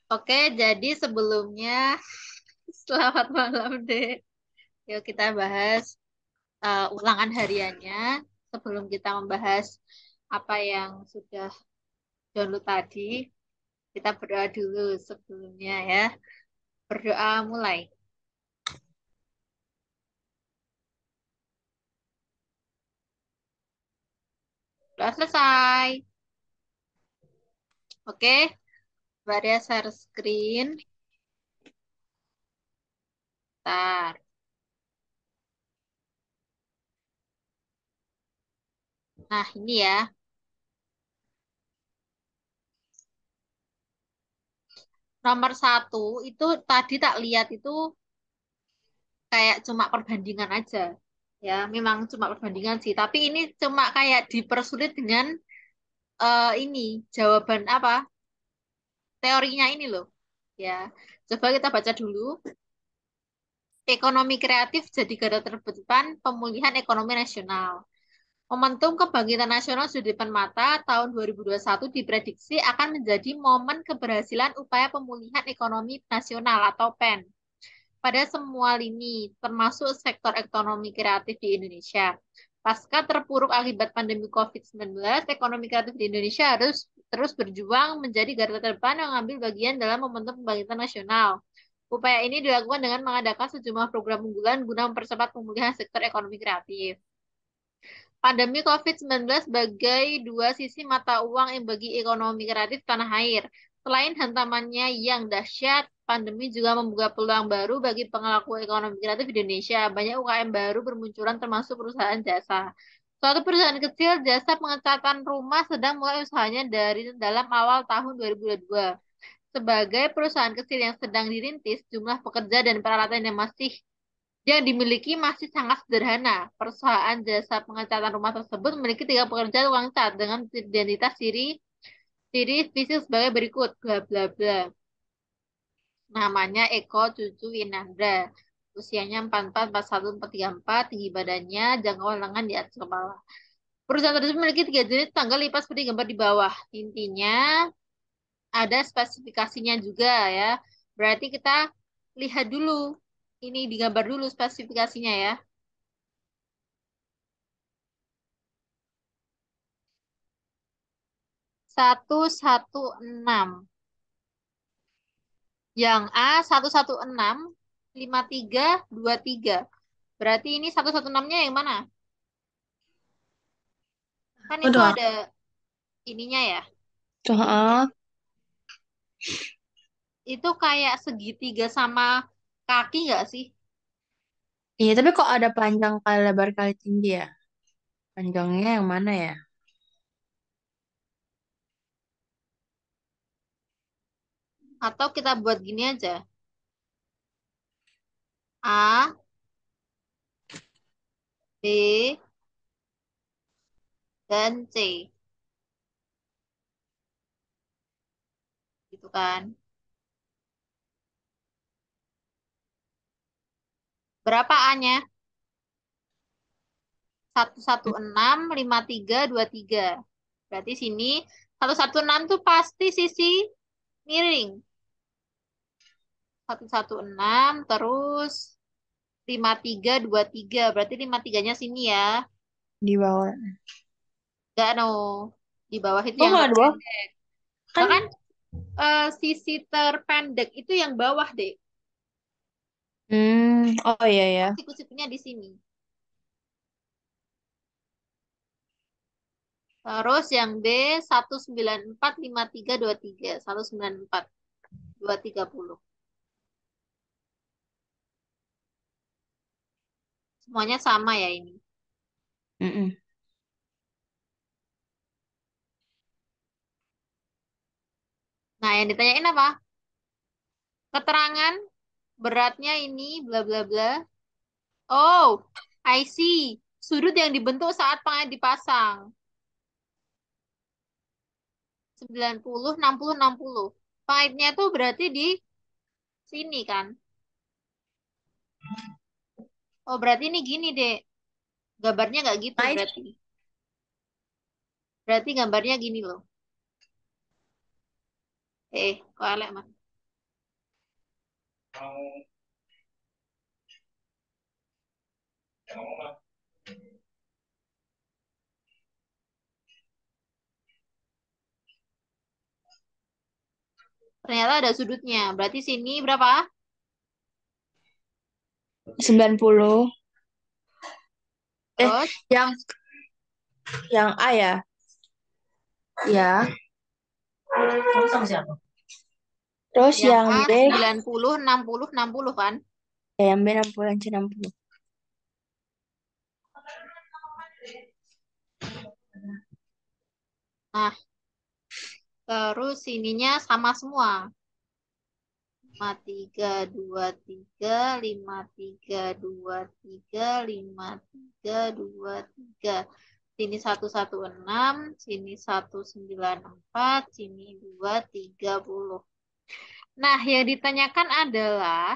Oke, jadi sebelumnya selamat malam, Dek. Yuk kita bahas ulangan hariannya. Sebelum kita membahas apa yang sudah download tadi, kita berdoa dulu sebelumnya ya. Berdoa mulai. Sudah selesai. Oke, mari share screen. Bentar. Nah, ini ya. Nomor satu itu tadi tak lihat itu kayak cuma perbandingan aja. Ya, memang cuma perbandingan sih. Tapi ini cuma kayak dipersulit dengan ini jawaban apa? Teorinya ini loh. Ya, coba kita baca dulu. Ekonomi kreatif jadi garda terdepan pemulihan ekonomi nasional. Momentum kebangkitan nasional sudah di depan mata, tahun 2021 diprediksi akan menjadi momen keberhasilan upaya pemulihan ekonomi nasional atau PEN pada semua lini, termasuk sektor ekonomi kreatif di Indonesia. Pasca terpuruk akibat pandemi COVID-19, ekonomi kreatif di Indonesia harus terus berjuang menjadi garda terdepan yang mengambil bagian dalam momentum kebangkitan nasional. Upaya ini dilakukan dengan mengadakan sejumlah program unggulan guna mempercepat pemulihan sektor ekonomi kreatif. Pandemi COVID-19 sebagai dua sisi mata uang yang bagi ekonomi kreatif tanah air. Selain hantamannya yang dahsyat, pandemi juga membuka peluang baru bagi pelaku ekonomi kreatif di Indonesia. Banyak UKM baru bermunculan termasuk perusahaan jasa. Suatu perusahaan kecil jasa pengecatan rumah sedang mulai usahanya dari dalam awal tahun 2022. Sebagai perusahaan kecil yang sedang dirintis, jumlah pekerja dan peralatan yang dimiliki masih sangat sederhana. Perusahaan jasa pengecatan rumah tersebut memiliki 3 pekerja tukang cat dengan identitas ciri fisik sebagai berikut, bla bla bla. Namanya Eko Cucu Winandra. Usianya 44, 41, 434, tinggi badannya, jangkauan lengan di atas kepala. Perusahaan tersebut memiliki 3 jenis tanggal lipat seperti gambar di bawah. Intinya ada spesifikasinya juga ya. Berarti kita lihat dulu. Ini digambar dulu spesifikasinya ya. 116. Yang A 116 53 23. Berarti ini 116-nya yang mana? Kan itu Udah, ada ininya ya. tuh, Itu kayak segitiga sama kaki nggak sih? iya, tapi kok ada panjang kali lebar kali tinggi ya? Panjangnya yang mana ya? Atau kita buat gini aja. A, B, dan C. Gitu kan. Berapa A-nya? 116 53 23. Berarti sini 116 tuh pasti sisi miring. 116 terus 53 23. Berarti 53-nya sini ya. Di bawah. Enggak no. Di bawah itu Oh, yang nggak ada bawah? terpendek. Kan, Bahkan sisi terpendek itu yang bawah deh. oh iya ya. Kan siku-sikunya di sini. Terus yang B 194 53 23. 194 230. Semuanya sama ya ini. Mm-mm. Nah, yang ditanyain apa? Keterangan beratnya ini bla bla bla. Oh, I see. Sudut yang dibentuk saat pengait dipasang. 90 60 60. Pengaitnya itu berarti di sini kan. Oh, berarti ini gini, Dek. Gambarnya nggak gitu Nah, berarti. Berarti gambarnya gini loh. Kok elek, Mas? Ternyata ada sudutnya. Berarti sini berapa? 90. Eh, Terus yang A ya? Ya. Terus yang yang A B, 90, 60, 60 kan? yang B 60, yang C 60. Nah, terus sininya sama semua. 5323, 5323, 5323. Sini 116, sini 194, sini 230. Nah, yang ditanyakan adalah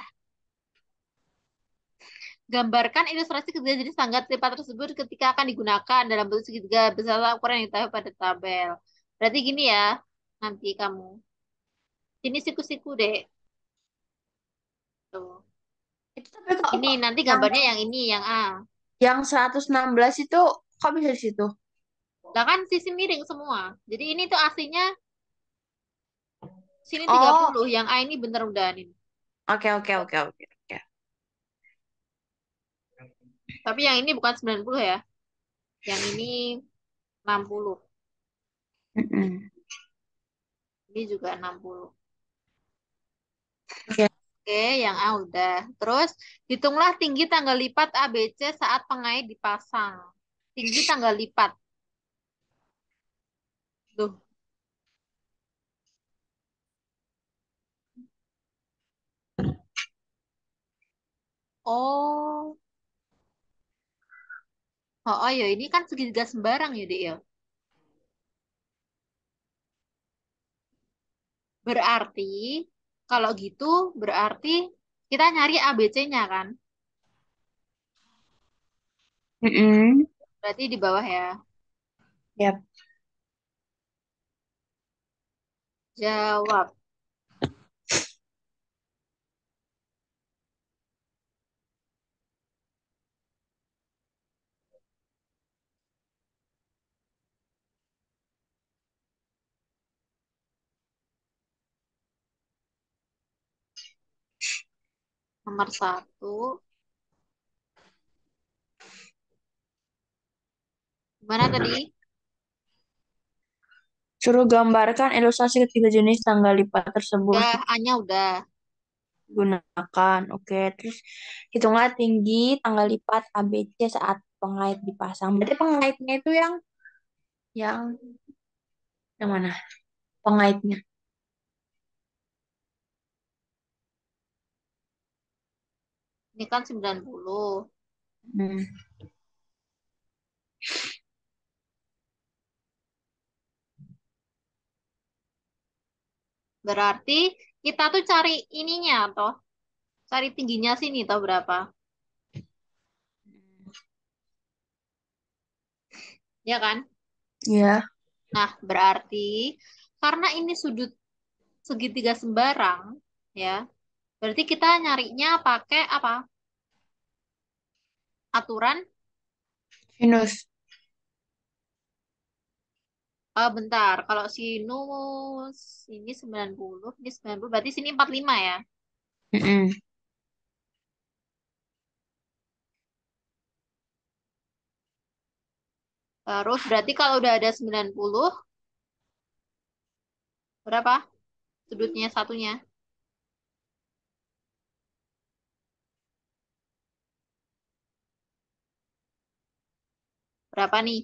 gambarkan ilustrasi ketiga jenis tangga lipat tersebut ketika akan digunakan dalam bentuk segitiga beserta ukuran yang diketahui pada tabel. Berarti gini ya, nanti kamu. Sini siku-siku deh. Tuh. Itu tapi Ini kok nanti yang gambarnya yang ini, yang A. 116 itu kok bisa di situ? Lah kan sisi miring semua. Jadi ini tuh aslinya sini tiga Oh, puluh, yang A ini bener udah ini. oke oke oke oke oke. Tapi yang ini bukan 90 ya. Yang ini 60. Mm-mm. Ini juga 60. Oke. Oke, yang A udah. Terus hitunglah tinggi tanggal lipat ABC saat pengait dipasang. Tinggi tanggal lipat. Tuh. Oh. Oh, oh ya ini kan segitiga sembarang ya, Dek ya. Berarti kalau gitu berarti kita nyari ABC-nya kan. Mm-mm. Berarti di bawah ya. Yap. Jawab. Nomor satu. Gimana tadi? Suruh gambarkan ilustrasi ketiga jenis tanggal lipat tersebut. Udah, A-nya udah. Gunakan. Oke, terus hitunglah tinggi tanggal lipat ABC saat pengait dipasang. Berarti pengaitnya itu yang yang mana? Pengaitnya. Ini kan 90. Hmm. Berarti kita tuh cari ininya toh. Cari tingginya sini toh berapa. Ya kan? Ya. Nah, berarti karena ini sudut segitiga sembarang, ya. Berarti kita nyarinya pakai apa? Aturan. Sinus. Bentar, kalau sinus ini 90, ini 90, berarti sini 45 ya. Mm-mm. Terus berarti kalau udah ada 90, berapa? Sudutnya satunya. Berapa nih?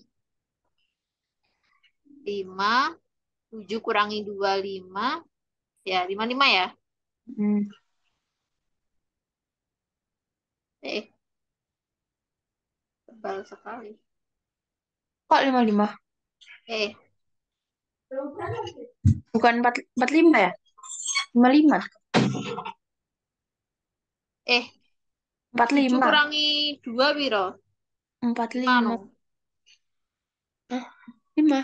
5, 7 kurangi 2 5. Ya, 55 ya. Mm. Eh, tebal sekali. Kok 55? Eh, Bukan 45 ya? 55. eh, Empat 7 lima. kurangi 2 biro. 5 no. 45. Eh, 5.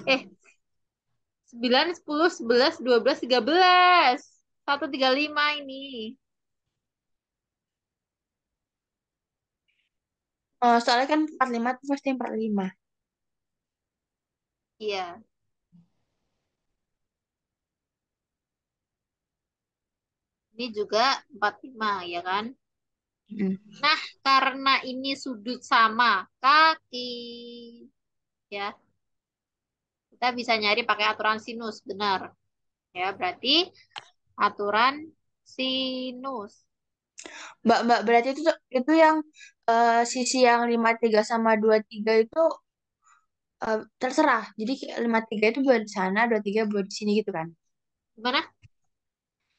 Eh, 9, 10, 11, 12, 13. 135 ini. Oh, soalnya kan 45 itu pasti 45. Iya, ini juga 45 ya kan? Mm. Nah, karena ini sudut sama kaki, ya, kita bisa nyari pakai aturan sinus, benar. Ya, berarti aturan sinus. Mbak, berarti itu yang sisi yang 53 sama 23 itu terserah. Jadi kayak 53 itu buat di sana, 23 buat di sini gitu kan. Gimana?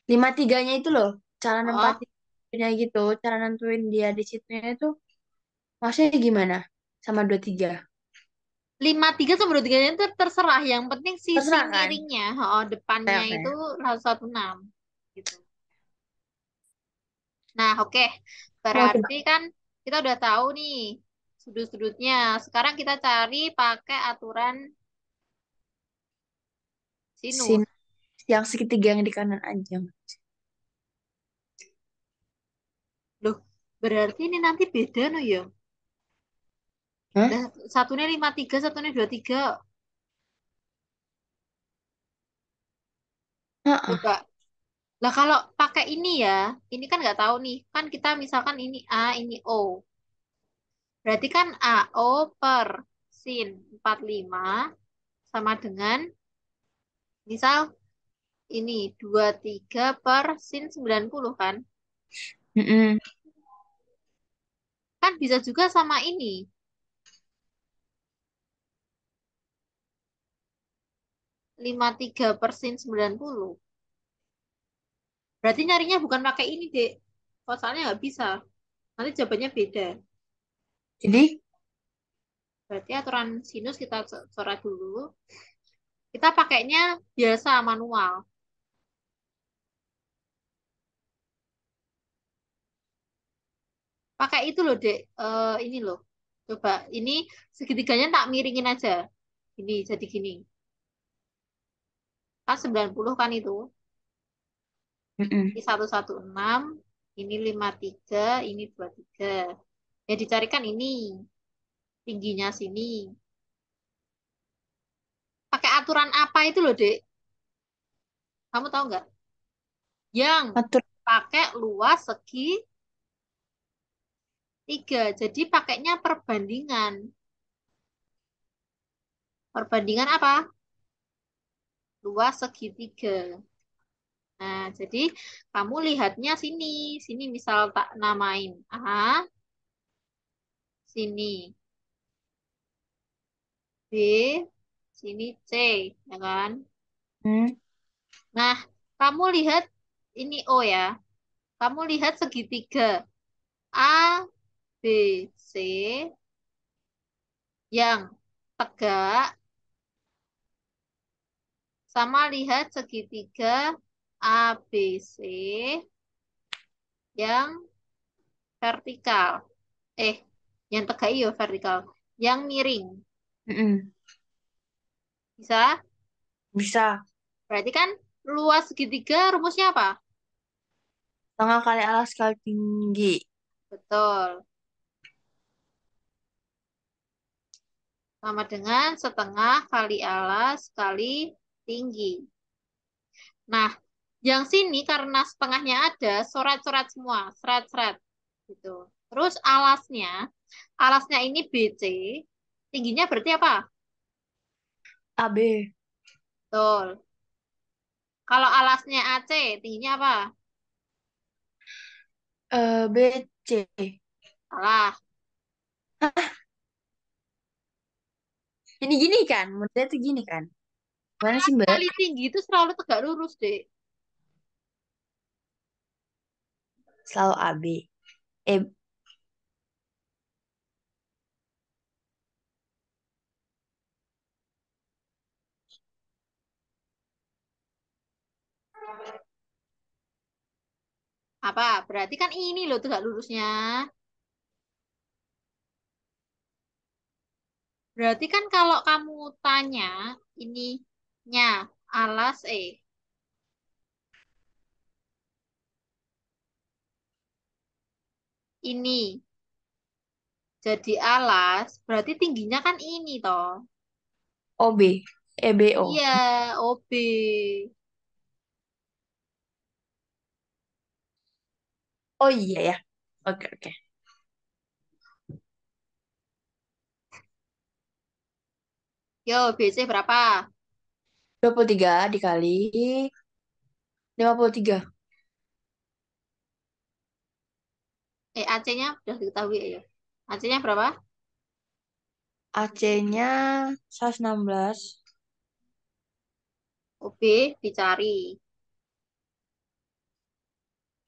53-nya itu loh, cara Oh, nempatinnya gitu, cara nentuin dia di situnya itu maksudnya gimana? Sama 23. 53 sama 23 itu terserah. Yang penting sisi Terserah kan? miringnya, oh, Oke, depannya itu oke. 116. Gitu. Nah, oke. Mau coba Berarti kan kita udah tahu nih sudut-sudutnya. Sekarang kita cari pakai aturan sin sinus. yang segitiga yang di kanan aja. Loh, berarti ini nanti beda no ya? Hah? Lah, satunya 53, satunya 23. Heeh. Coba. Lah kalau pakai ini ya, ini kan nggak tahu nih. Kan kita misalkan ini A, ini O. Berarti kan AO per sin 45 sama dengan misal ini 23 per sin 90 kan? Mm-mm. Kan bisa juga sama ini 53 per sin 90. Berarti nyarinya bukan pakai ini, Dek. Oh, soalnya nggak bisa. Nanti jawabannya beda. Jadi, Berarti aturan sinus kita coret dulu. Kita pakainya biasa manual. Pakai itu loh, Dek. Ini loh. Coba, ini segitiganya tak miringin aja. Ini jadi gini. Kan 90 kan itu. mm-mm. Ini 116, ini 53, ini 23. Ya dicarikan ini, tingginya sini. Pakai aturan apa itu loh, Dek? Kamu tahu nggak? Yang Atur, pakai luas segi 3. Jadi pakainya perbandingan. Perbandingan apa? Luas segitiga. Nah, jadi kamu lihatnya sini. Sini misal tak namain A, sini B, sini C, ya kan? mm, Nah, kamu lihat ini O ya. Kamu lihat segitiga A, B, C yang tegak sama lihat segitiga A, B, C yang vertikal. Eh, yang tegak iyo vertikal. Yang miring. mm-mm. Bisa? Bisa. Berarti kan luas segitiga rumusnya apa? Tengah kali alas kali tinggi. Betul. Sama dengan setengah kali alas kali tinggi. Nah, yang sini karena setengahnya ada, coret-coret semua, seret-seret gitu. Terus alasnya ini BC, tingginya berarti apa? AB. Betul. Kalau alasnya AC, tingginya apa? BC. Salah. Ini gini kan? Modelnya tuh gini kan? Mana sih, Mbak? Kali tinggi itu selalu tegak lurus, Dek. Selalu AB. Eh, Apa? Berarti kan ini loh tegak lurusnya. Berarti kan kalau kamu tanya ininya alas ini jadi alas, berarti tingginya kan ini toh. OB. EBO. Iya, OB. Oh iya ya. Oke, oke. Yo, BC berapa? 23 dikali 53. AC-nya udah diketahui ya. AC-nya berapa? AC-nya 116. OB dicari.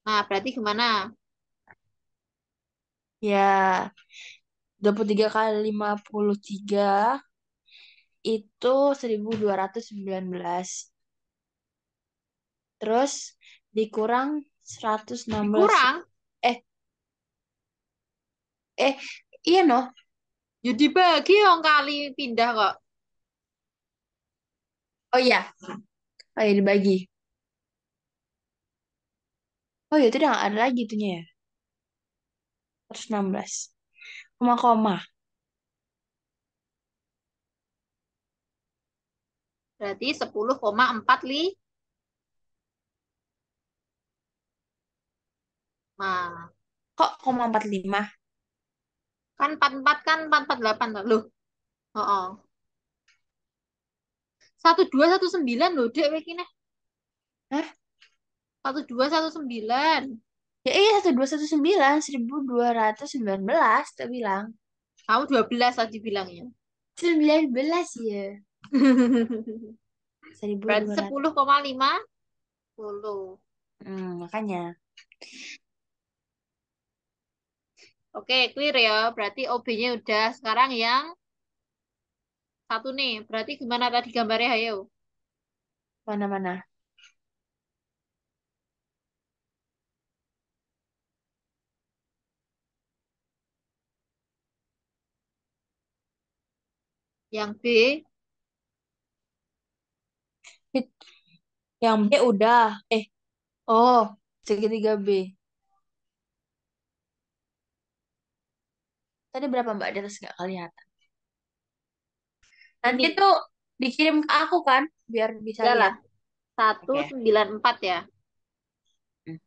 Nah, berarti gimana? Ya, 23 kali 53 itu 1219. Terus dikurang 116. Dikurang. Eh, eh, iya noh. Ya dibagi dong kali pindah kok. Oh iya, oh iya dibagi. Oh iya, itu udah nggak ada lagi itunya ya. 116. Koma-koma. Berarti 10,45. Nah, Kok koma 45? kan 44 kan 448 tuh. Loh, oh, oh. 1219 loh, Dek, begini. Hah? 1219. Ya iya, 1219, 1219, tak bilang. Kamu 12 tadi bilangnya. 19 ya. seribu Berarti dua ratus 10,50. Makanya. Oke, clear ya. Berarti OB-nya udah. Sekarang yang satu nih. Berarti gimana tadi gambarnya, ayo. Mana-mana. Yang B, Yang B udah. Oh, segitiga B. Tadi berapa Mbak? Di atas nggak kelihatan. Nanti ini. tuh dikirim ke aku kan, biar bisa Udah lah. lihat. Oke. 194 ya. Hmm.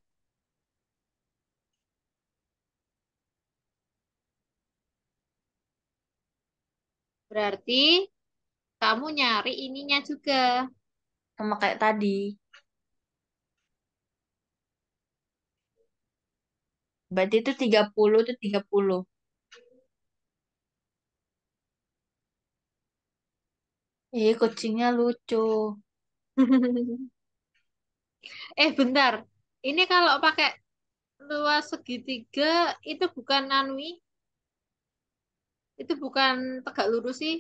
Berarti kamu nyari ininya juga. Sama kayak tadi. Berarti itu 30 tuh 30. Kucingnya lucu. Bentar. Ini kalau pakai luas segitiga itu bukan anui, itu bukan tegak lurus sih.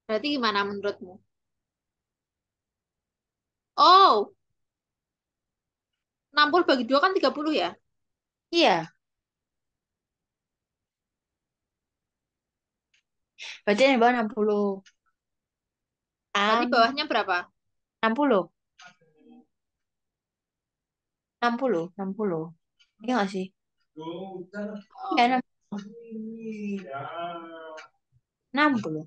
Berarti gimana menurutmu? Oh, 60 bagi 2 kan 30 ya? Iya, berarti yang di bawah 60. Berarti Ang bawahnya berapa? 60. 60, 60. Iya nggak sih? Iya, 60.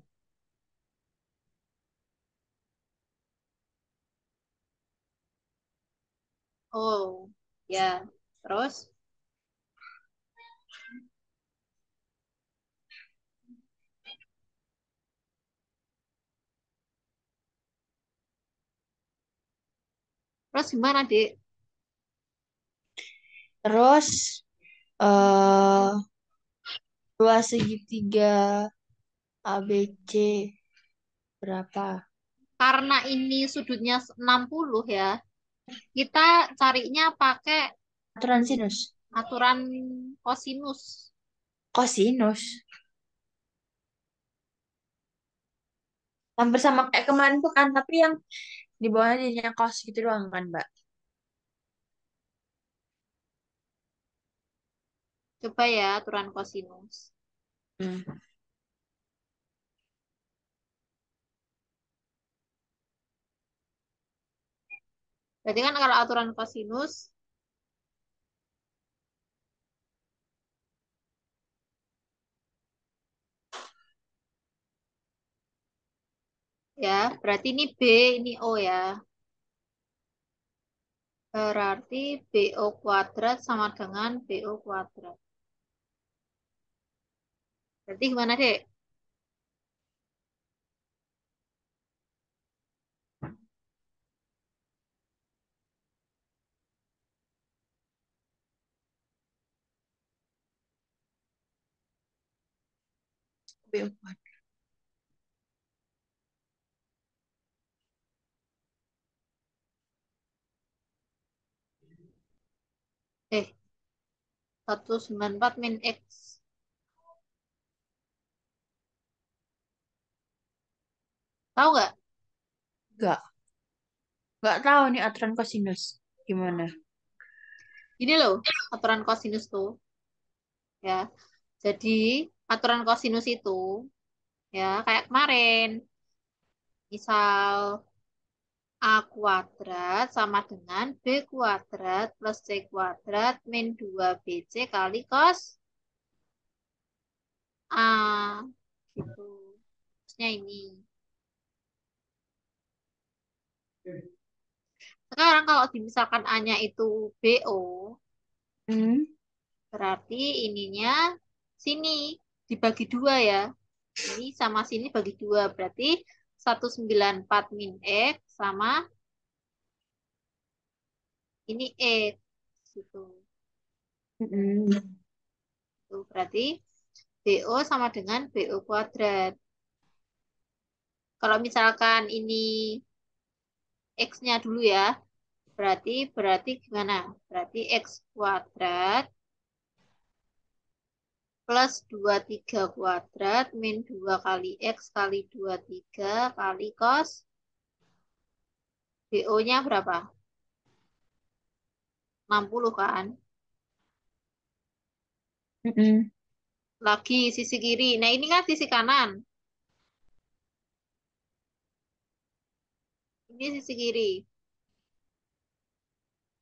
Oh, ya. Terus, terus gimana, Dek? Terus eh dua segitiga ABC berapa? Karena ini sudutnya 60 ya, kita carinya pakai Aturan ini, sinus. aturan kosinus. Kosinus. Hampir sama kayak kemarin tuh kan, tapi yang di bawahnya jadinya kos gitu doang kan, Mbak? Coba ya aturan kosinus. Hmm. Berarti kan kalau aturan kosinus, ya, berarti ini B, ini O ya. Berarti BO kuadrat sama dengan BO kuadrat. Berarti gimana, Dek? B4. Eh, 194 min X. Tahu nggak? Enggak. Enggak tahu nih aturan kosinus. Gimana? Gini loh, aturan kosinus tuh, ya. Jadi, aturan kosinus itu, ya, kayak kemarin. Misal A kuadrat sama dengan B kuadrat plus C kuadrat min 2BC kali cos A. Gitu. Terusnya ini. Sekarang kalau misalkan A-nya itu BO, Hmm. berarti ininya sini dibagi dua ya. Ini sama sini bagi dua. Berarti 194 min X sama ini X. Gitu. Mm-mm. Tuh, berarti BO sama dengan BO kuadrat. Kalau misalkan ini X-nya dulu ya, berarti gimana? Berarti X kuadrat plus 23 kuadrat min 2 kali X kali 23 kali cos BO-nya berapa? 60 kan? Mm-mm. Lagi sisi kiri. Nah, ini kan sisi kanan. Ini sisi kiri.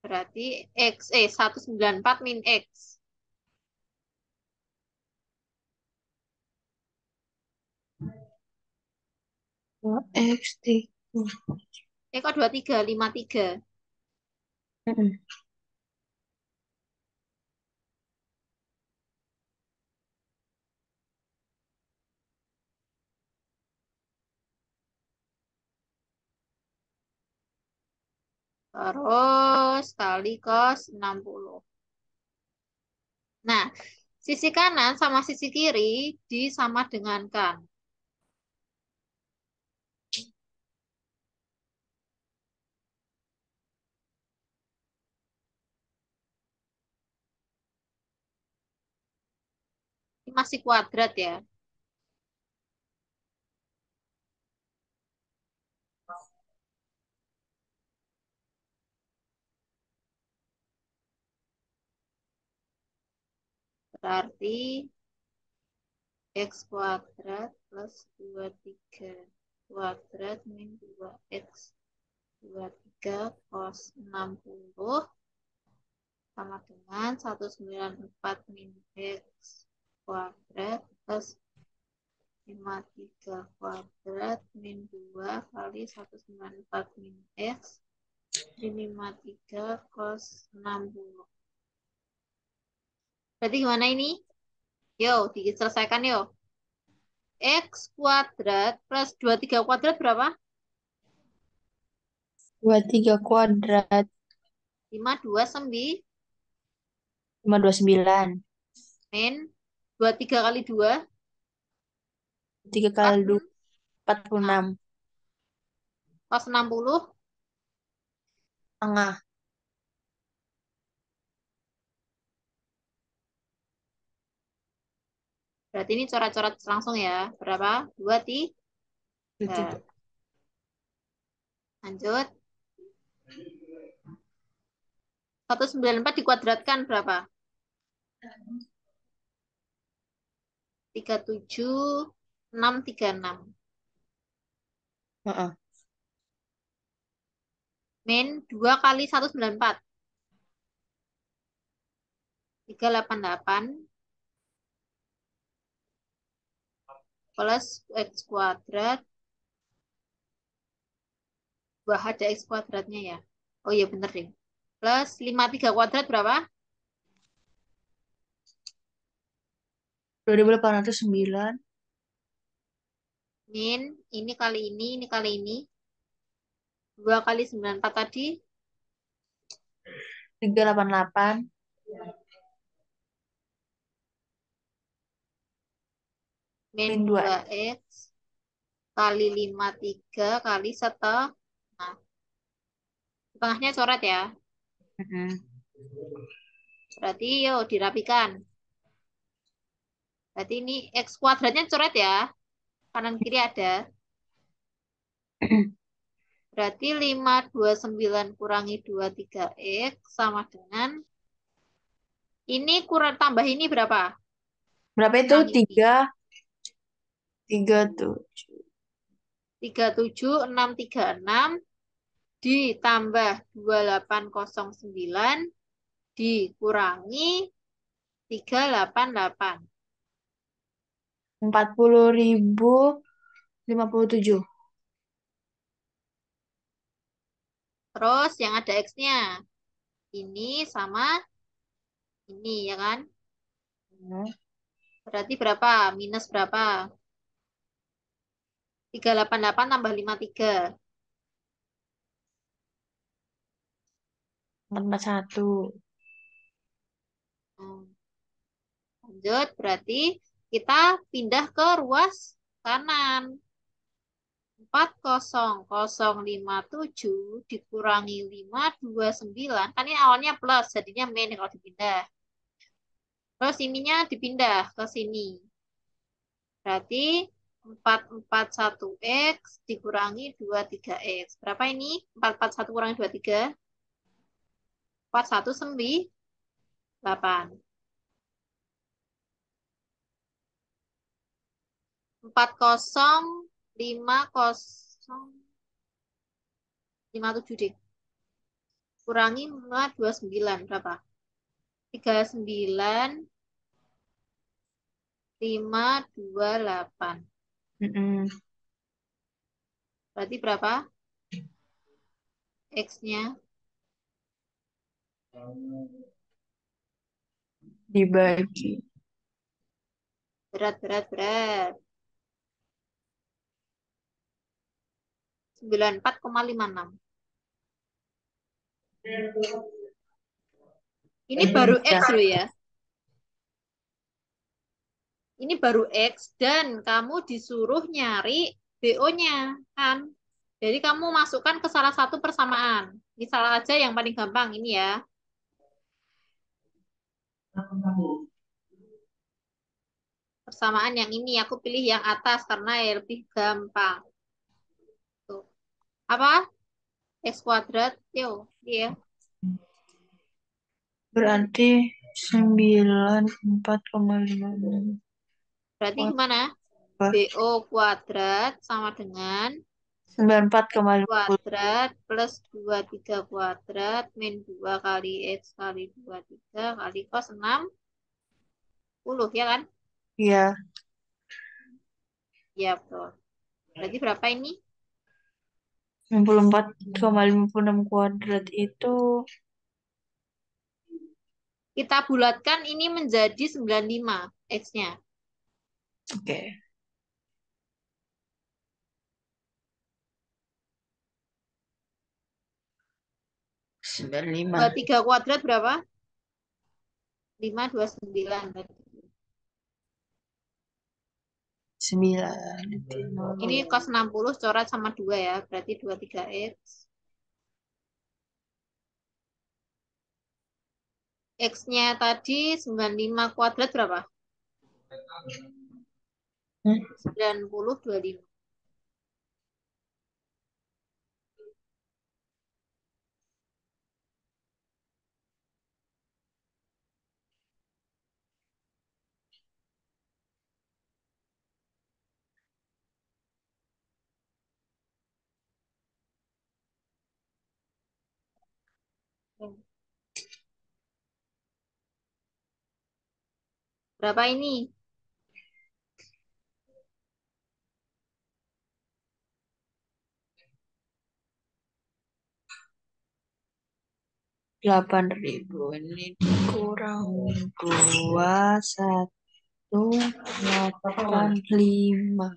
Berarti 194 min X. X T. Kok 23, 53. Mm-mm. Terus kali cos 60. Nah, sisi kanan sama sisi kiri disama dengankan. Ini masih kuadrat ya. Berarti X kuadrat plus 23 kuadrat min 2X 23 cos 60 sama dengan 194 min X kuadrat plus 53 kuadrat min 2 kali 194 min X min 53 cos 60. Berarti gimana ini? Yo, diselesaikan yo. X kuadrat plus 23 kuadrat berapa? 23 kuadrat. 529 529. min 23 kali 2 3 kali 2. 46 46. cos 60. Tengah. Berarti ini coret-coret langsung ya. Berapa? 23. 23. Lanjut. 194 dikuadratkan berapa? 37636. Heeh. Min 2 kali 194. 388 plus X kuadrat. Wah, ada X kuadratnya ya. Oh iya bener deh. Plus 53 kuadrat berapa? 2809. Min ini kali ini. 2 kali 94 tadi. 388. Min Min 2. 2X kali 53 kali setengah. Nah, setengahnya coret ya. Mm-mm. Berarti yuk dirapikan. Berarti ini X kuadratnya coret ya. Kanan kiri ada. Berarti 529 kurangi 23X sama dengan ini kurang tambah ini berapa? Berapa itu? Kurang ini. 3 tuh. 37636 ditambah 2809 dikurangi 388. 40.057. Terus yang ada X-nya. Ini sama ini ya kan? Hmm, Berarti berapa? Minus berapa? 388 tambah 53. 441. Hmm. Lanjut, berarti kita pindah ke ruas kanan. 40057 dikurangi 529. Kan ini awalnya plus, jadinya min kalau dipindah. Terus ininya dipindah ke sini. Berarti 441X dikurangi 23X. Berapa ini? 441 kurangi 23. 4198. 405057 deh. Kurangi 529 berapa? 39528. Mm-mm. Berarti berapa? X-nya. Dibagi. Berat, berat, berat. 94,56. Ini baru X Ya. loh ya. Ini baru X dan kamu disuruh nyari BO-nya kan. Jadi kamu masukkan ke salah satu persamaan. Misal aja yang paling gampang ini ya. Persamaan yang ini aku pilih yang atas karena ya lebih gampang. Tuh. Apa? X kuadrat. Yo, iya. Berarti 94,56. Berarti gimana? BO kuadrat sama dengan Sembilan empat X koma lima puluh. kuadrat plus 23 kuadrat min 2 kali X kali 23 kali cos 60 ya kan? Iya. Ya betul. Berarti berapa ini? 94,56 kuadrat itu. Kita bulatkan ini menjadi 95 X-nya. Oke. 95. 23 kuadrat berapa? 529 berarti. 9. Ini cos 60 coret sama 2 ya. Berarti 23X. X-nya tadi 95 kuadrat berapa? 90 25. Berapa ini? 8.000 ini dikurang 2185.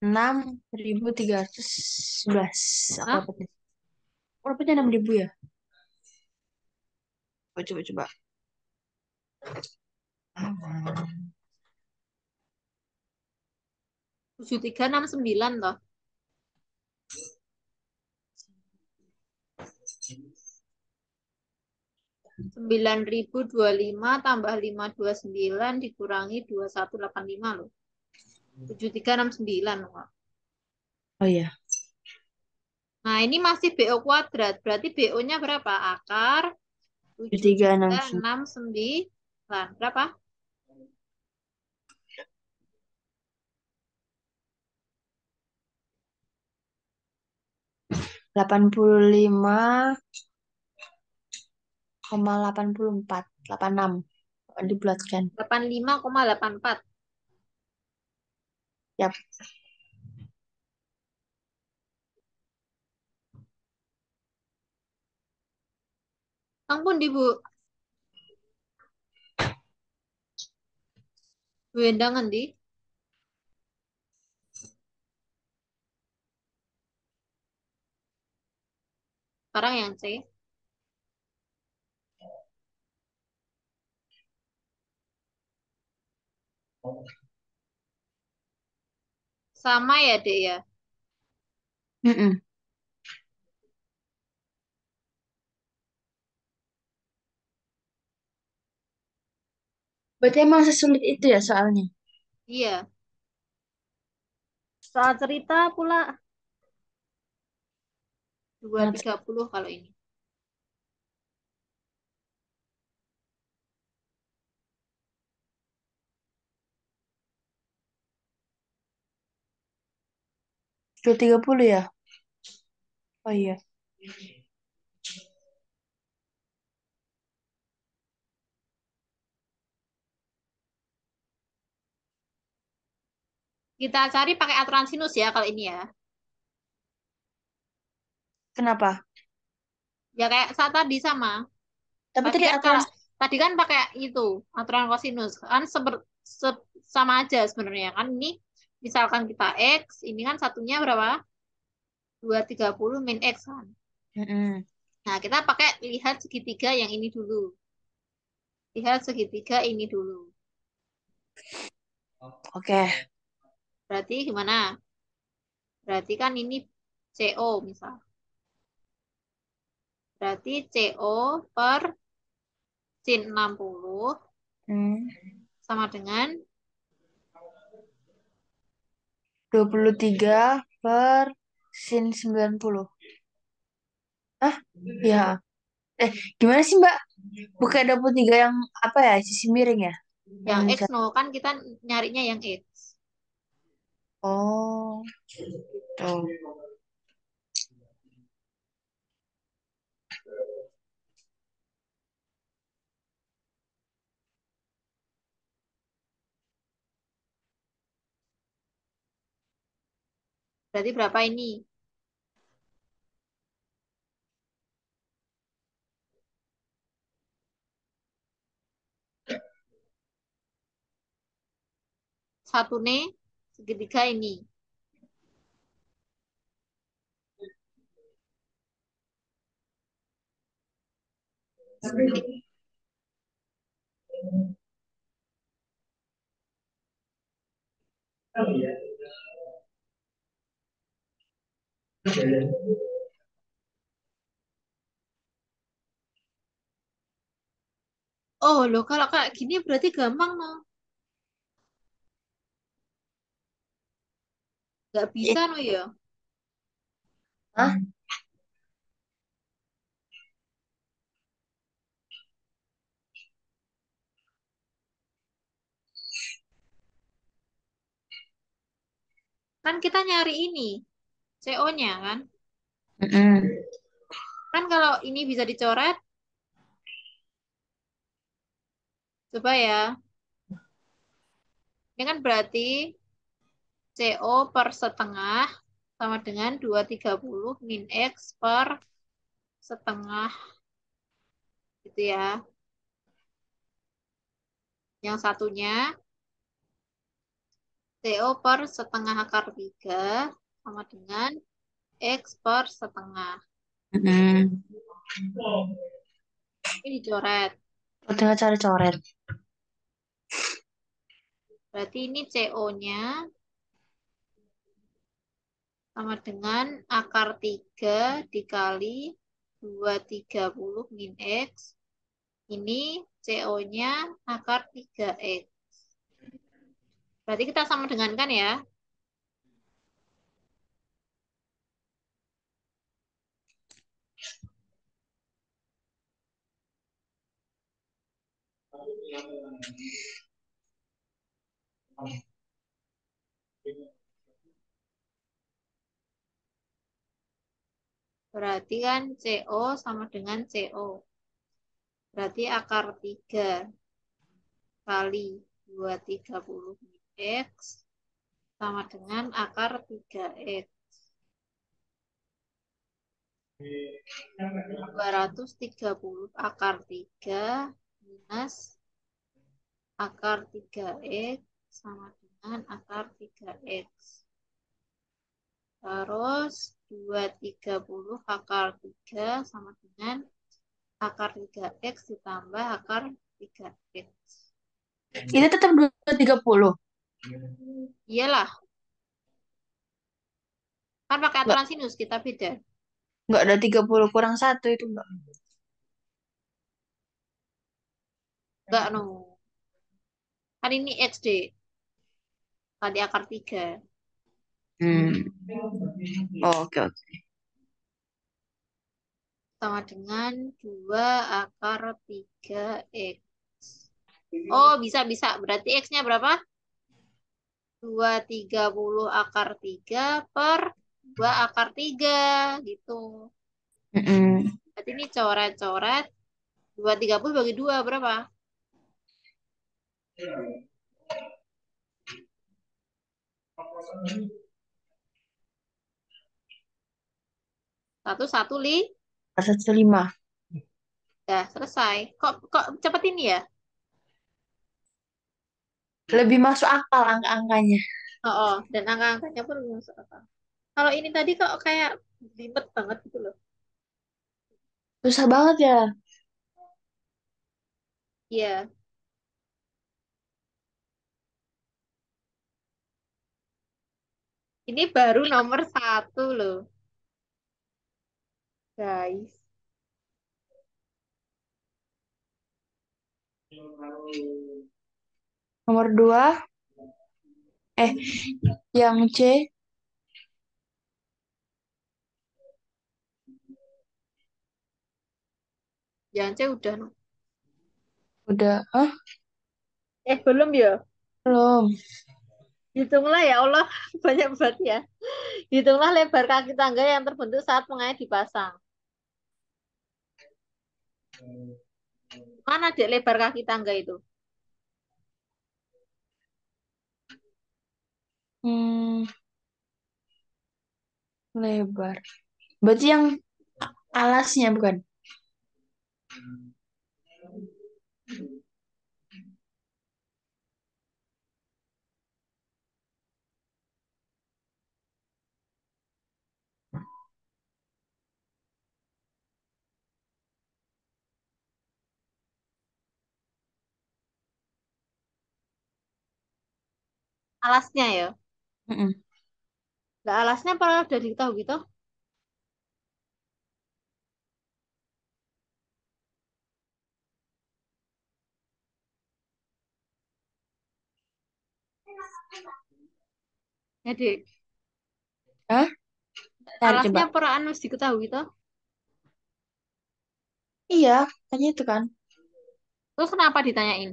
6.311. Aku Hah? dapatnya. Aku dapatnya 6.000 ya? Coba. 7369 toh. 9025 tambah 529 dikurangi 2185 loh. 7369 loh. Oh iya. Nah, ini masih BO kuadrat. Berarti BO-nya berapa? Akar 7369. 7369. Berapa? 85,84. 86. Dibulatkan. 85,84. Yap. Ampun, di Bu. Bu Endang ngendi? Sekarang yang C. Sama ya, Dek ya? Mm-mm. Berarti emang sesulit itu ya soalnya. Iya. Soal cerita pula dua Yang tiga puluh kalau ini. 230 ya? Oh iya. Kita cari pakai aturan sinus ya kalau ini ya. Kenapa? Ya kayak saat tadi sama. Tapi Tadi tadi kan aturan kalau tadi kan pakai itu aturan kosinus kan sama aja sebenarnya kan ini misalkan kita x ini kan satunya berapa 230 min x kan. mm-mm. Nah kita pakai lihat segitiga yang ini dulu. Lihat segitiga ini dulu. Oke. Berarti gimana? Berarti kan ini CO misal. Berarti CO per sin 60 Hmm. sama dengan 23 per sin 90. Ah, ya. Gimana sih Mbak? Bukan 23 yang apa ya? Sisi miring ya? Yang yang X misalnya. no kan kita nyarinya yang X. Oh, tuh. Berarti berapa ini? Satu nih segitiga ini. Oh loh, kalau kayak gini berarti gampang no. Nggak Ih, bisa no ya. hah? Kan kita nyari ini, CO-nya kan. Mm-mm. Kan kalau ini bisa dicoret, Coba ya. Ini kan berarti CO per setengah sama dengan 230 min X per setengah gitu ya. Yang satunya CO per setengah akar 3 sama dengan X per setengah. Mm-mm. Ini dicoret. Tinggal cara coret. Berarti ini CO-nya sama dengan akar 3 dikali 230 min X. Ini CO-nya akar 3X. Berarti kita sama dengan kan ya? Berarti kan CO sama dengan CO. Berarti akar 3 kali 230 min X sama dengan akar 3X. 230 akar 3 minus akar 3X sama dengan akar 3X. Terus 230 akar 3 sama dengan akar 3X ditambah akar 3X. Itu tetap 230. Iyalah, kan pakai Enggak, aturan sinus kita beda. enggak ada 30 kurang satu itu enggak. Enggak, no. Kan ini X, D, kali akar 3. Hmm. Oh, oke, oke. Sama dengan 2 akar 3X. Oh, bisa-bisa. Berarti X-nya berapa? 230 akar 3 per 2 akar 3. Gitu. Mm-mm. Berarti ini coret-coret. 230 bagi 2 berapa? Satu, satu, li. 115. Dah, selesai. Kok cepet ini ya? Lebih masuk akal angka-angkanya. Oh, oh. Dan angka-angkanya pun belum masuk akal. Kalau ini tadi kok kayak ribet banget gitu loh. Susah banget ya. Iya, ini baru nomor satu loh, guys. Nomor 2, eh, yang C Jangan C udah. No. udah, Belum ya? belum. Hitunglah ya Allah, banyak banget ya. Hitunglah lebar kaki tangga yang terbentuk saat pengait dipasang. Mana dek lebar kaki tangga itu? Hmm, lebar. Berarti yang alasnya bukan? Alasnya ya. Mm-mm. Nah, alasnya pernah udah diketahui toh? Ya, Dek. Hah? Cari coba. Alasnya pernah harus diketahui toh? Iya, tanya itu kan. Terus kenapa ditanyain?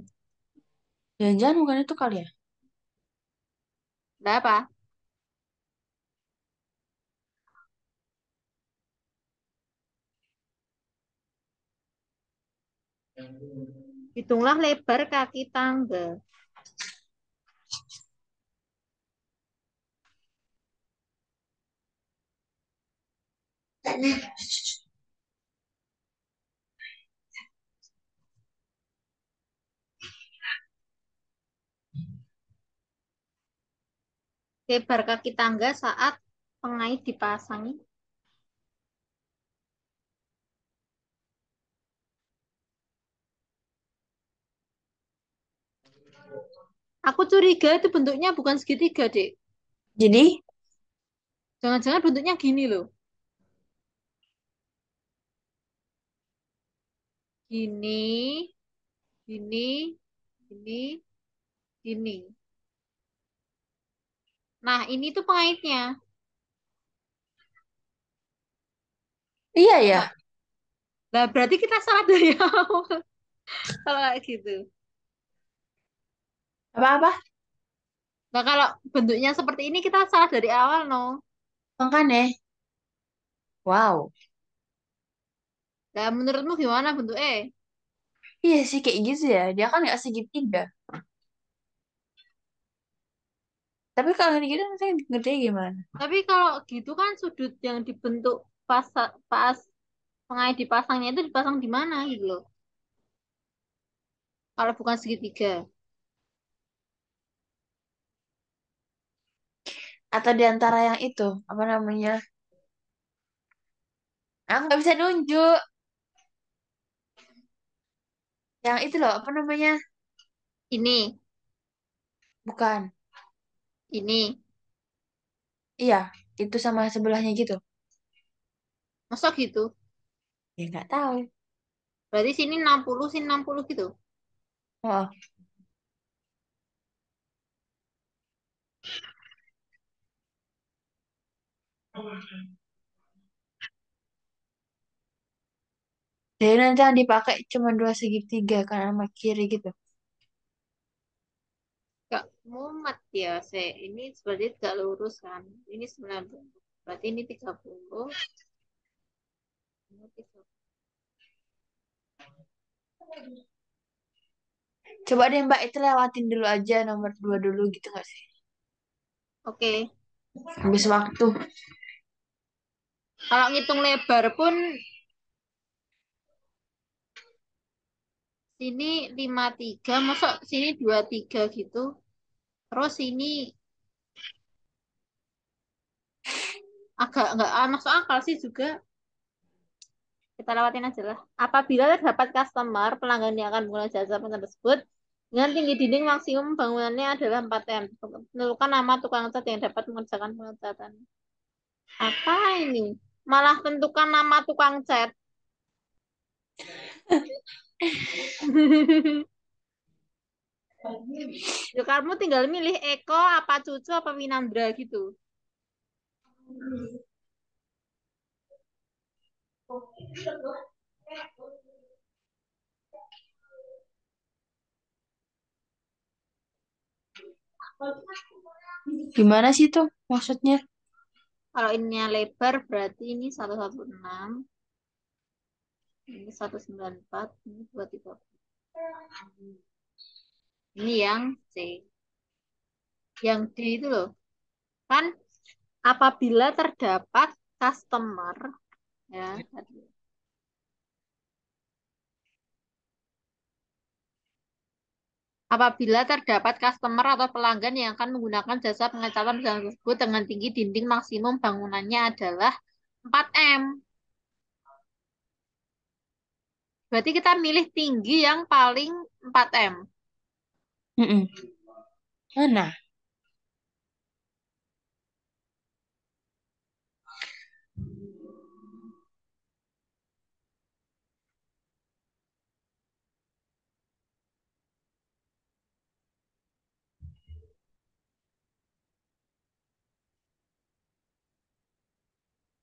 Jangan-jangan bukan itu kali ya? Nah, apa? Hitunglah lebar kaki tangga. Lebar kaki tangga saat pengait dipasangi. Aku curiga itu bentuknya bukan segitiga, Dek. Jadi, Jangan-jangan bentuknya gini loh. Gini, gini, gini, gini. Nah, ini tuh pengaitnya. iya ya. Nah, nah, berarti kita salah dari awal kalau kayak gitu. Apa-apa? Nah, kalau bentuknya seperti ini kita salah dari awal, no. Makanya, wow. Nah, menurutmu gimana bentuk E? Iya sih kayak gitu ya. Dia kan nggak segitiga. Tapi kalau gitu nanti gede gimana? Tapi kalau gitu kan sudut yang dibentuk pas pas pengait dipasangnya itu dipasang di mana gitu loh. Kalau bukan segitiga. Atau di antara yang itu, apa namanya? Aku nggak bisa nunjuk. Yang itu loh, apa namanya? Ini, Bukan. ini. Iya, itu sama sebelahnya gitu. Masa gitu? Ya nggak tahu. Berarti sini 60 gitu. Oh, jadi nanti yang dipakai cuma dua segitiga kanan sama kiri gitu. Gak mumet ya, ini seperti gak lurus kan. Ini 90. Berarti ini 30. Ini 30. Coba deh Mbak itu lewatin dulu aja nomor dua dulu gitu nggak sih? Oke. Habis waktu. Kalau ngitung lebar pun sini 53, masuk sini 23 gitu. Terus ini agak nggak masuk akal sih juga. Kita lewatin aja lah. Apabila terdapat customer, pelanggan yang akan menggunakan jasa pengecat tersebut, dengan tinggi dinding maksimum bangunannya adalah 4 m. Tentukan nama tukang cat yang dapat mengerjakan pengecatan. Apa ini? Malah tentukan nama tukang cat. Ya, kamu tinggal milih Eko, apa Cucu, apa Winandra gitu. Gimana sih tuh maksudnya? Kalau ininya lebar berarti ini 116, ini 194, ini 230. Ini yang C. Yang D itu loh. Kan apabila terdapat customer, ya, apabila terdapat customer atau pelanggan yang akan menggunakan jasa pengecatan busana tersebut dengan tinggi dinding maksimum bangunannya adalah 4 m. Berarti kita milih tinggi yang paling 4 m. Mm-mm. Mana?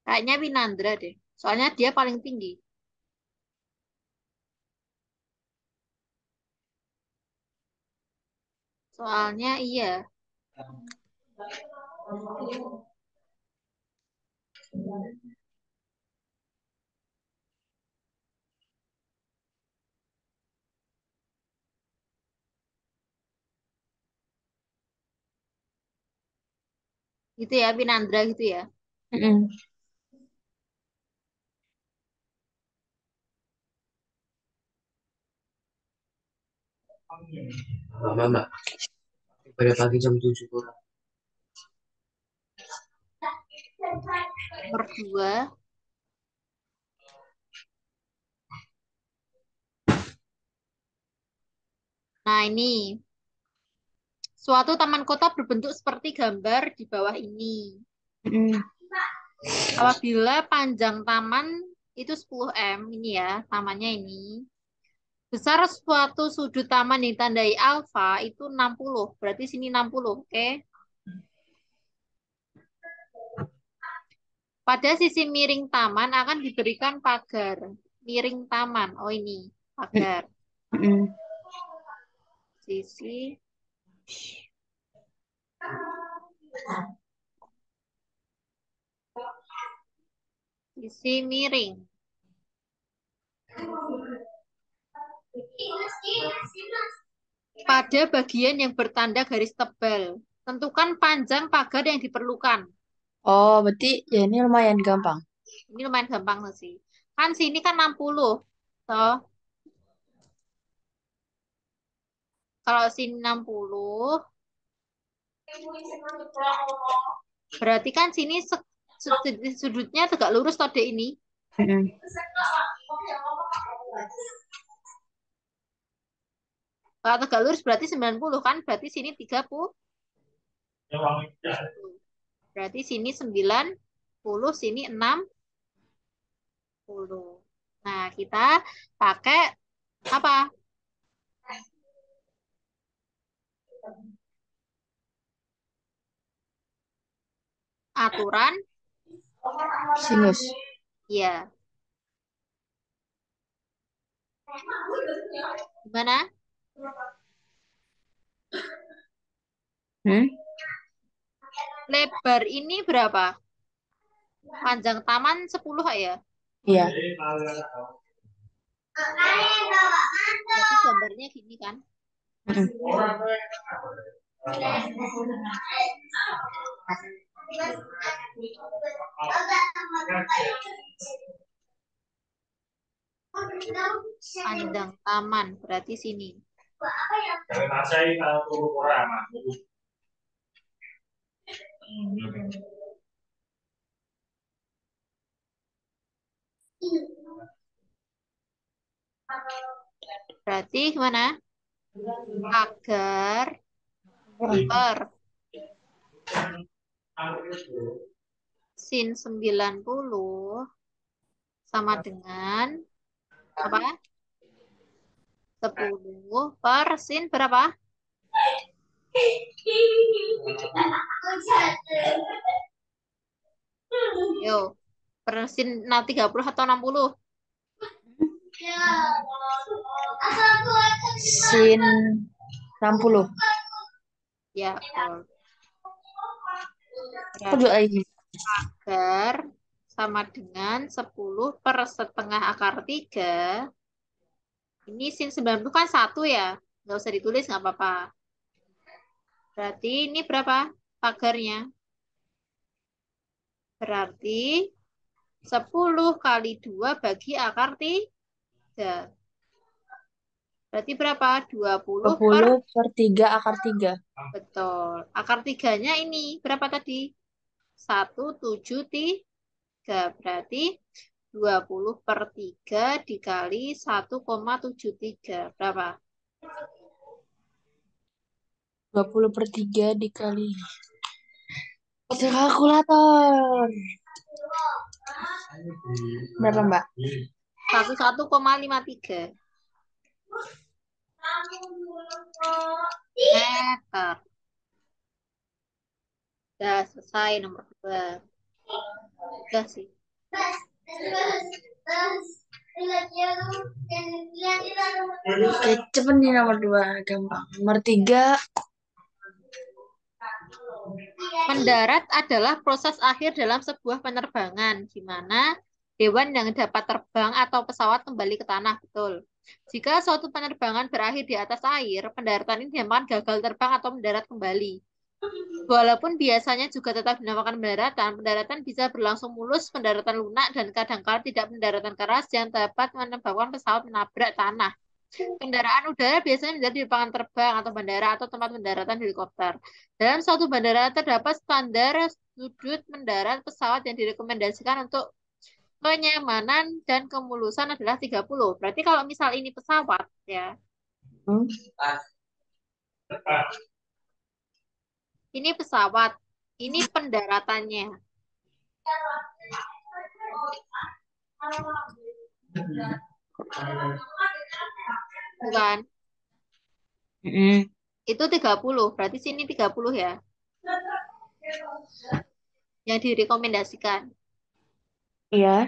Kayaknya Winandra deh. Soalnya dia paling tinggi. Soalnya iya. Gitu ya, Pinandra gitu ya. Mm-mm. Lama, Mbak. Pada pagi jam 7 kurang. Nomor 2. Nah, ini. Suatu taman kota berbentuk seperti gambar di bawah ini. Mm-mm. Apabila panjang taman itu 10 m, ini ya, tamannya ini. Besar suatu sudut taman yang ditandai alfa itu 60. Berarti sini 60, oke? Pada sisi miring taman akan diberikan pagar. Miring taman. Oh, ini pagar. Mm-mm. Sisi sisi miring. Pada bagian yang bertanda garis tebal, tentukan panjang pagar yang diperlukan. Oh, berarti ya ini lumayan gampang. Ini lumayan gampang sih. Kan sini kan 60. Toh, kalau sini 60, berarti kan sini sudutnya tegak lurus tadi ini. Mm-mm. Kalau tegak lurus berarti 90 kan? Berarti sini 30. Berarti sini 90, sini 60. Nah, kita pakai apa? Aturan, Sinus. ya. Gimana? Hmm? Lebar ini berapa? Panjang taman 10 ya? Iya. Berarti gambarnya gini kan? Mm-mm. Panjang taman berarti sini. Berarti gimana? Pagar per sin 90 sama dengan apa? 10 per sin berapa? Yo, per sin 30 atau 60? Sin 60. Ya, betul. Aku juga Berarti lagi. pagar sama dengan 10 per setengah akar 3. Ini sin 90 kan 1 ya. Nggak usah ditulis, nggak apa-apa. Berarti ini berapa pagarnya? Berarti 10 kali 2 bagi akar 3. Berarti berapa? 20 per, 20/3 akar 3. betul. Akar 3-nya ini berapa tadi? 173. Berarti 20/3 dikali 1,73. Berapa? 20/3 dikali. Pakai kalkulator. Berapa, Mbak? 11,53 meter. Udah selesai nomor 2. Udah sih. Oke, cepet nih nomor 2. Gampang. Nomor 3. Mendarat adalah proses akhir dalam sebuah penerbangan, di mana hewan yang dapat terbang atau pesawat kembali ke tanah. Betul. Jika suatu penerbangan berakhir di atas air, pendaratan ini dinamakan gagal terbang atau mendarat kembali. Walaupun biasanya juga tetap dinamakan pendaratan, pendaratan bisa berlangsung mulus, pendaratan lunak, dan kadangkala tidak pendaratan keras yang dapat menyebabkan pesawat menabrak tanah. Kendaraan udara biasanya menjadi lapangan terbang atau bandara atau tempat pendaratan helikopter. Dalam suatu bandara terdapat standar sudut mendarat pesawat yang direkomendasikan untuk kenyamanan dan kemulusan adalah 30. Berarti kalau misal ini pesawat ya, Hmm. ini pesawat, ini pendaratannya, bukan? Mm-mm. Itu 30. Berarti sini 30 ya, yang direkomendasikan. Iya,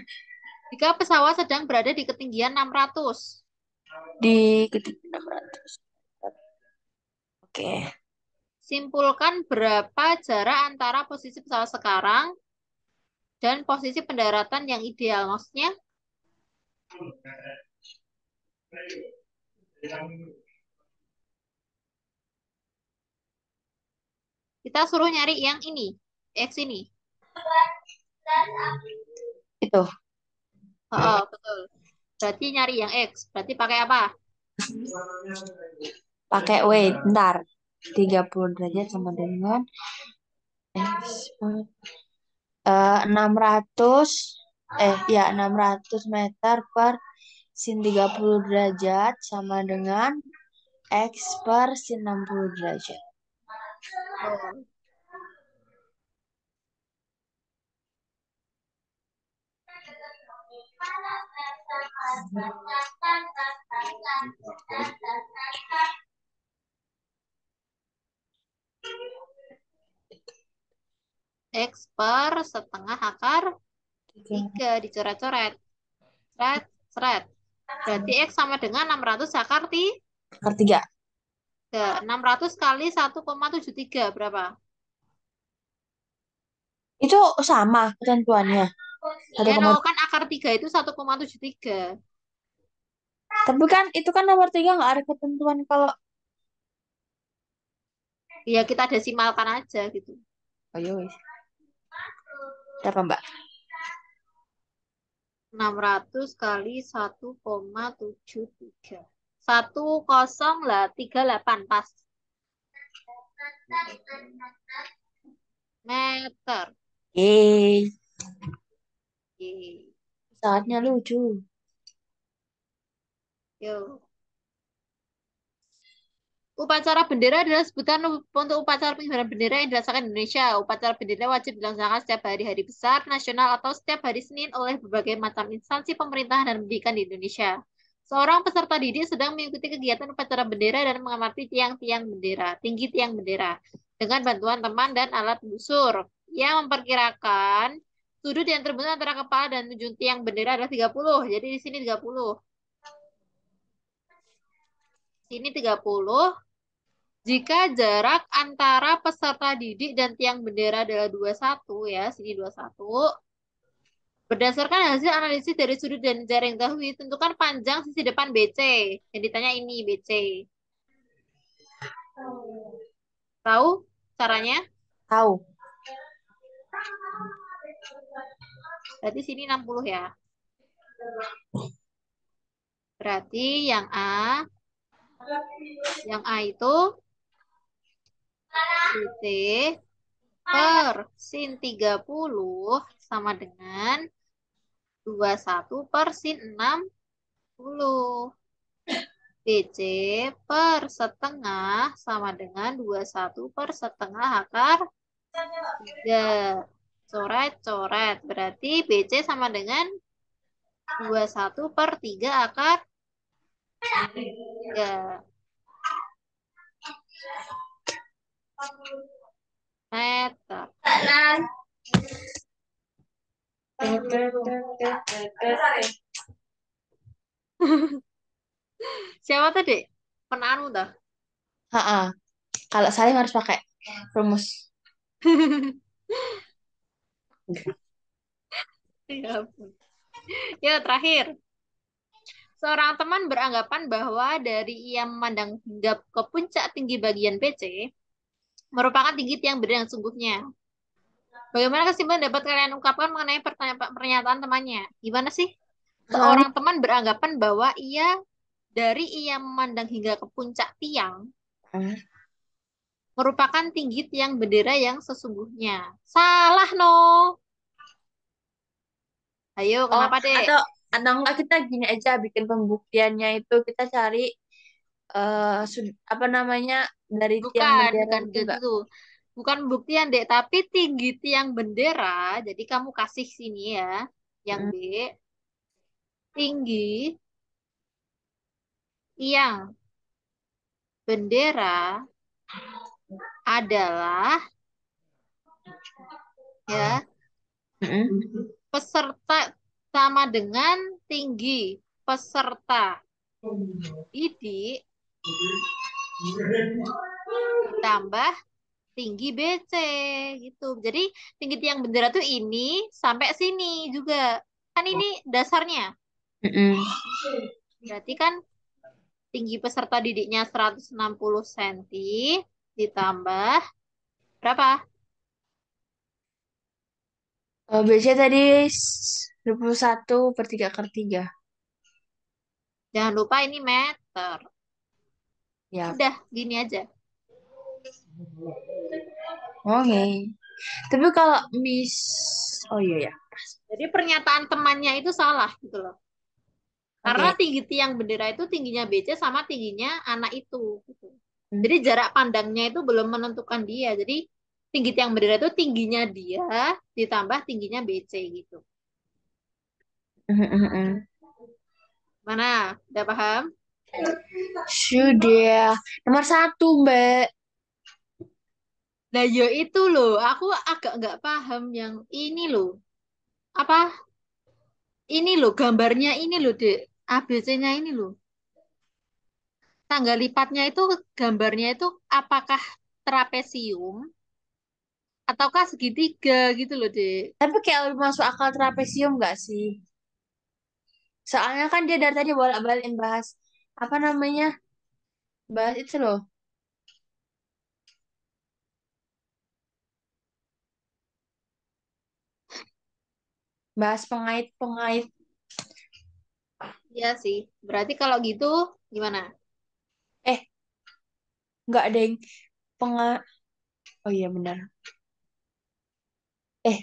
Jika pesawat sedang berada di ketinggian 600. di ketinggian 600. Oke. Simpulkan berapa jarak antara posisi pesawat sekarang dan posisi pendaratan yang ideal. Maksudnya, kita suruh nyari yang ini, X ini. Itu Oh, betul. Berarti nyari yang X. Berarti pakai apa? pakai wait, bentar. 30 derajat sama dengan X 600 ya 600 meter per sin 30 derajat sama dengan X per sin 60 derajat. Oh. X per setengah akar 3 dicoret-coret. Seret, seret. Berarti X sama dengan 600 akar 3. Akar 3. 600 kali 1,73 berapa? Itu sama ketentuannya. Ya, no, 1,2. kan akar 3 itu 1,73. Tapi kan itu kan nomor 3 nggak ada ketentuan kalau. Ya, kita desimalkan aja gitu. Oh iya wis. Berapa Mbak? 600 kali 1,73. 1038 pas. Meter. Yeay, Yeay. saatnya lucu. Yo. Upacara bendera adalah sebutan untuk upacara pengibaran bendera yang dirasakan di Indonesia. Upacara bendera wajib dilaksanakan setiap hari-hari besar, nasional, atau setiap hari Senin oleh berbagai macam instansi pemerintahan dan pendidikan di Indonesia. Seorang peserta didik sedang mengikuti kegiatan upacara bendera dan mengamati tiang-tiang bendera, tinggi tiang bendera, dengan bantuan teman dan alat busur. Yang memperkirakan sudut yang terbentuk antara kepala dan ujung tiang bendera adalah 30. Jadi di sini 30. Sini 30. Jika jarak antara peserta didik dan tiang bendera adalah 21 ya, sini 21. Berdasarkan hasil analisis dari sudut dan jarak yang dahulu, tentukan panjang sisi depan BC. Yang ditanya ini BC. Tahu caranya? Tahu. Berarti sini 60 ya. Berarti yang A itu BC per sin 30 sama dengan 21 per sin 60. BC per setengah sama dengan 21 per setengah akar 3. Coret-coret. Berarti BC sama dengan 21 per 3 akar 3 meter. Siapa tadi? Penaanmu dah. Ha-ha. Kalau saling harus pakai rumus. Ya ampun. Ya, terakhir. Seorang teman beranggapan bahwa dari ia memandang hingga ke puncak tinggi bagian BC, merupakan tinggi tiang bendera yang sungguhnya. Bagaimana kesimpulan dapat kalian ungkapkan mengenai pernyataan temannya? Gimana sih? Soalnya, Seorang teman beranggapan bahwa ia memandang hingga ke puncak tiang hmm, merupakan tinggi tiang bendera yang sesungguhnya. Salah, no. Ayo, oh, kenapa, Dek? atau enggak kita gini aja bikin pembuktiannya itu kita cari apa namanya dari tiang Bukan, bendera bukan itu enggak? gitu. Bukan pembuktian, Dek, tapi tinggi tiang bendera. Jadi kamu kasih sini ya, yang Hmm, B, tinggi tiang bendera adalah ya hmm. peserta sama dengan tinggi peserta didik ditambah tinggi BC gitu. Jadi tinggi tiang bendera tuh ini sampai sini juga. Kan ini dasarnya. Hmm. Berarti kan tinggi peserta didiknya 160 cm ditambah berapa? Biasanya tadi 21/3/3. Jangan lupa ini meter. Ya, Udah, gini aja. oke. Tapi kalau oh iya ya, Jadi pernyataan temannya itu salah gitu loh. Karena oke. tinggi tiang bendera itu tingginya BC sama tingginya anak itu gitu. Hmm. Jadi jarak pandangnya itu belum menentukan dia. Jadi tinggi tiang bendera itu tingginya dia ditambah tingginya BC gitu. Mana? Udah paham? Sudah. Nomor satu, Mbak. Nah, ya itu loh. Aku agak nggak paham yang ini loh. Apa? Ini loh gambarnya ini loh, Dek. ABC-nya ini loh. Tanggal lipatnya itu gambarnya itu apakah trapesium ataukah segitiga gitu loh, Dek. Tapi kayak lebih masuk akal trapesium nggak sih? Soalnya kan dia dari tadi bolak-balik bahas apa namanya? Bahas itu loh. Bahas pengait-pengait. Iya sih. Berarti kalau gitu gimana? Eh, nggak ada yang penga... Oh iya benar. Eh,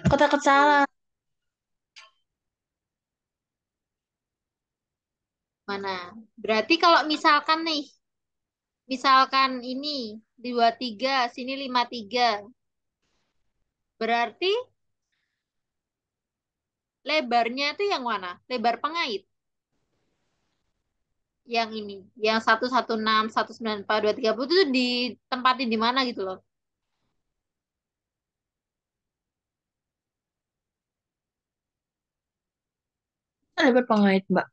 kok takut salah. Mana? Berarti kalau misalkan nih, misalkan ini 23, sini 53. Berarti lebarnya itu yang mana? Lebar pengait. Yang ini, yang 116, 194, 230 itu ditempatin di mana gitu loh. Ada berpengait, Mbak.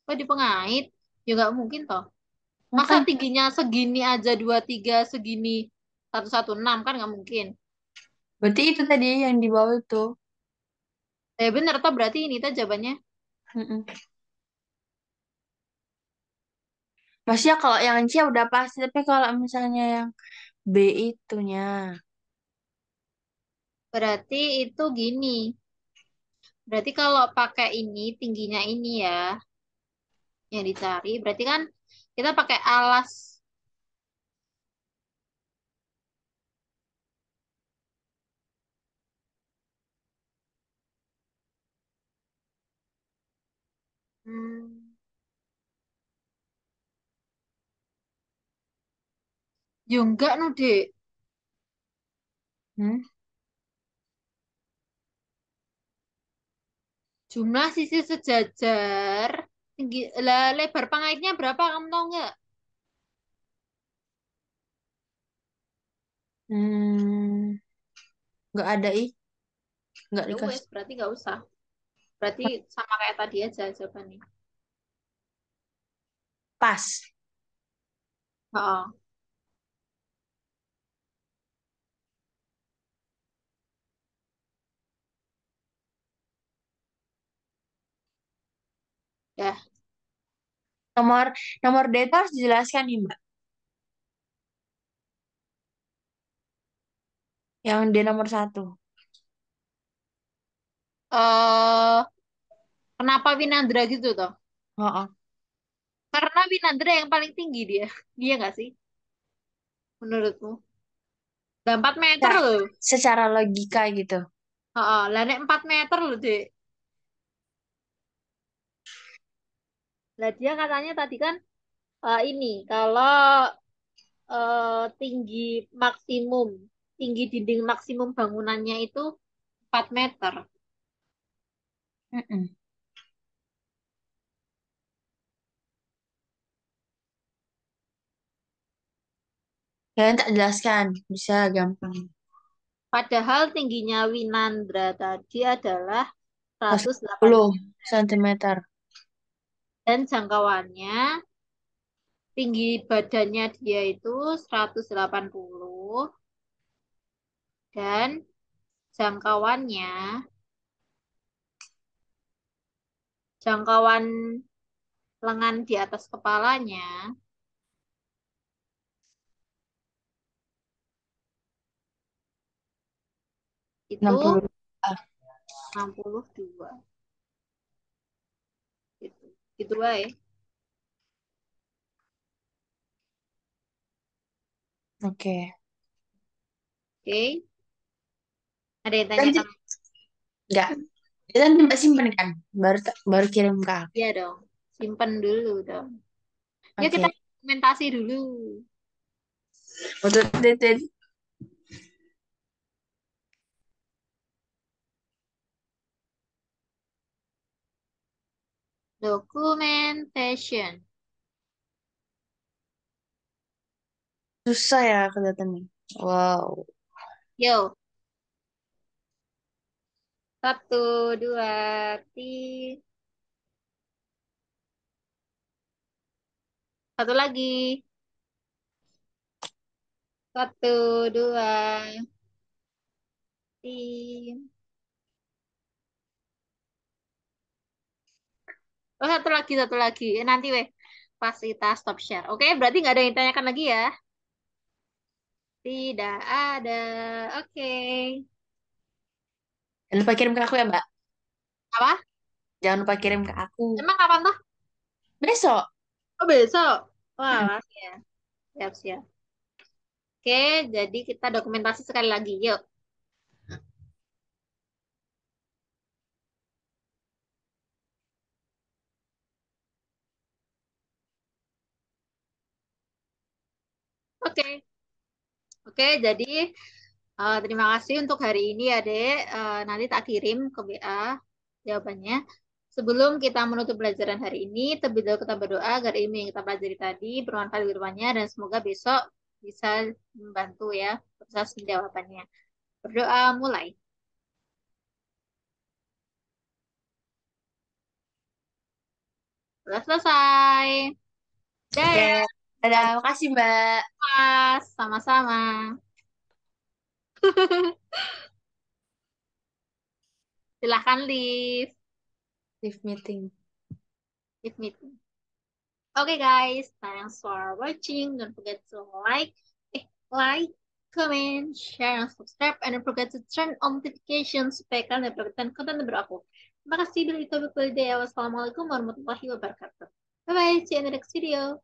Kok di pengait? Ya nggak mungkin toh. Masa Makanya, tingginya segini aja 23 segini 116 kan nggak mungkin. berarti itu tadi yang di bawah itu. Bener toh berarti ini tuh jawabannya. Mm-mm. Maksudnya kalau yang C udah pasti, tapi kalau misalnya yang B itunya. Berarti itu gini. Berarti kalau pakai ini tingginya ini ya yang dicari. Berarti kan kita pakai alas. Hmm, ya enggak no dek. Hmm? Jumlah sisi sejajar tinggi lah lebar pengaitnya berapa kamu tahu nggak? Hmm, nggak ada ih, nggak Ya wes dikasih. berarti nggak usah. Berarti sama kayak tadi aja jawabannya. Pas. Oh, ya. Nomor nomor D itu harus dijelaskan nih, Mbak. Yang D nomor 1. Eh, kenapa Winandra gitu toh? Oh, oh. Karena Winandra yang paling tinggi dia. Dia nggak sih? Menurutmu? Udah 4 meter Secara, loh. secara logika gitu. Heeh, lah nek 4 meter loh, Dek. Lah dia katanya tadi kan ini kalau tinggi maksimum, tinggi dinding maksimum bangunannya itu 4 meter. Mm-mm. Kalian tak jelaskan, bisa gampang. Padahal tingginya Winandra tadi adalah 180 10 cm. dan jangkauannya tinggi badannya dia itu 180 dan jangkauannya jangkauan lengan di atas kepalanya itu 60. Ah, 62 gitu. Gitu aja. oke. Oke. Ada yang Nanti tanyakan? enggak. Itu nanti Mbak simpen kan? Baru baru kirim ke aku. Iya dong. Simpen dulu dong. Ya kita Oke. dokumentasi dulu. Untuk detail. Documentation. Susah ya kelihatannya. Wow. Yo, satu, dua, tiga. Satu lagi. Satu, dua, tiga. Oh, satu lagi, satu lagi. Nanti weh. Pas kita stop share. Oke, berarti nggak ada yang ditanyakan lagi ya? Tidak ada. Oke. Jangan lupa kirim ke aku ya, Mbak. Apa? Jangan lupa kirim ke aku. Emang kapan tuh? Besok. Oh, besok. Mm-mm. Wah, ya. Siap, siap. Oke, jadi kita dokumentasi sekali lagi. Yuk. Oke. Oke, jadi terima kasih untuk hari ini ya, Dek. Nanti tak kirim ke WA jawabannya. Sebelum kita menutup pelajaran hari ini, terlebih dahulu kita berdoa agar ilmu yang kita pelajari tadi bermanfaat di kedepannya dan semoga besok bisa membantu ya proses penjawabannya. Berdoa mulai. Sudah selesai. Oke. Dadah, Dadah, makasih, Mbak. Mas. Sama-sama. Silahkan leave. Leave meeting. Leave meeting. Okay, guys, thanks for watching. Don't forget to like, comment, share, and subscribe. And don't forget to turn on notifications supaya kalian mendapatkan konten terbaru aku. Terima kasih. Wassalamualaikum warahmatullahi wabarakatuh. Bye bye. See you in the next video.